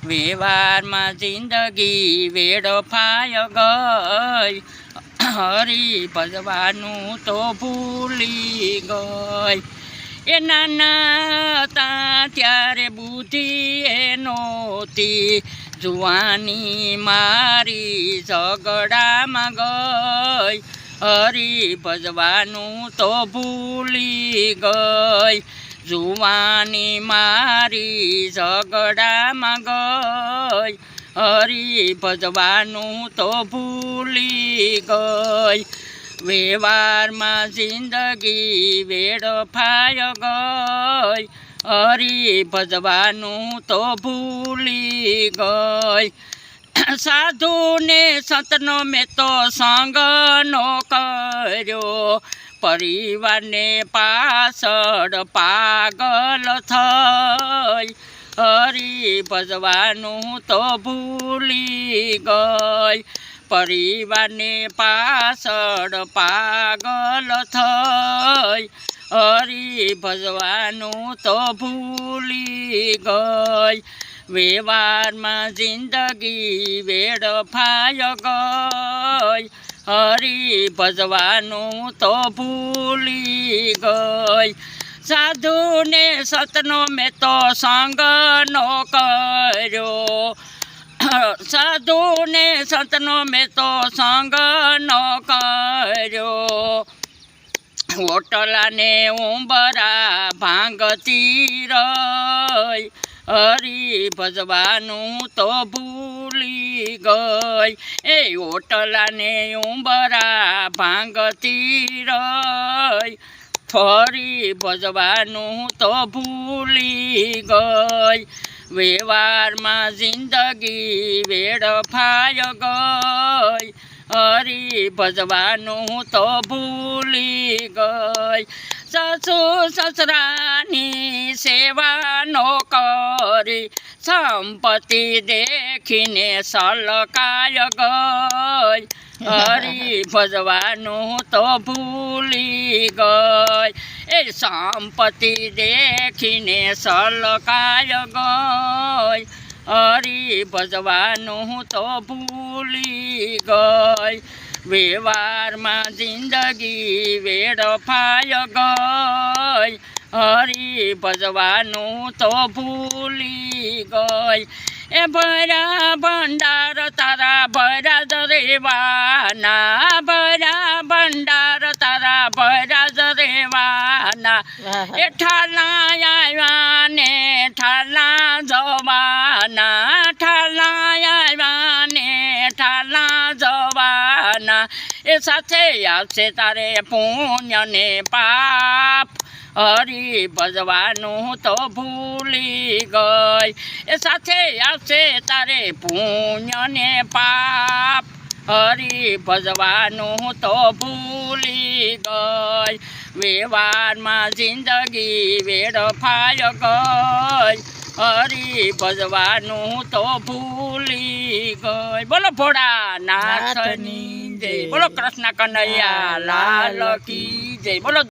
વ્યવહારમાં જિંદગી વેડફાય ગઈ, હરી ભજવાનું તો ભૂલી ગઈ। એ નાના હતા ત્યારે બુદ્ધિ એ નહોતી, જુવાની મારી ઝઘડામાં ગઈ, હરી ભજવાનું તો ભૂલી ગઈ। જુવાની મારી ઝઘડામાં ગઈ, હરી ભજવાનું તો ભૂલી ગઈ। વ્યવહારમાં જિંદગી વેડફાય ગઈ, હરી ભજવાનું તો ભૂલી ગઈ। સાધુને સંતનો મેં તો સંગ નો કર્યો, પરિવારને પાછળ પાગલ થઈ, હરી ભજવાનું તો ભૂલી ગઈ। પરિવારને પાછળ પાગલ થઈ, હરી ભજવાનું તો ભૂલી ગઈ। વ્યવહારમાં જિંદગી વેડફાય ગઈ, હરી ભજવાનું તો ભૂલી ગઈ। સાધુને સતનો મેં તો સંગ નો કર્યો, સાધુને સંતનો મેં તો સંગ નો કર્યો, ઓટલાને ઉંબરા ભાંગતી રહી, હરી ભજવાનું તો ભૂલી ગઈ। એ ઓટલાને ઉંબરા ભાંગતી રહી, ફરી ભજવાનું તો ભૂલી ગઈ। વ્યવહારમાં જિંદગી વેડફાય ગઈ, હરી ભજવાનું તો ભૂલી ગઈ। સસુ સસરાની સેવા નો કરી, સંપત્તિ દેખીને સલકાય ગઈ, હરી ભજવાનું તો ભૂલી ગઈ। એ સંપત્તિ દેખીને સલકાય ગઈ, હરી ભજવાનું તો ભૂલી ગઈ। વ્યવહારમાં જિંદગી વેડફાય ગઈ, હરી ભજવાનું તો ભૂલી ગઈ। એ ભર્યા ભંડાર તારા ભર્યા જ રેવાના, ભર્યા ભંડાર તારા ભર્યા જ રેવાના, એ ઠાલા આવ્યા ને ઠાલા જવાના, ઠાલા આવ્યા ને ઠાલા જવાના, એ સાથે આવશે તારે પુણ્ય ને પાપ, હરી ભજવાનું તો ભૂલી ગઈ। એ સાથે આવશે તારે પુણ્ય ને પાપ, હરી ભજવાનું તો ભૂલી ગઈ। વ્યવહારમાં જિંદગી વેડફાય ગઈ, હરી ભજવાનું તો ભૂલી ગઈ। બોલો ભોળાનાથની જય, બોલો કૃષ્ણ કનૈયા લાલ કી જય, બોલો।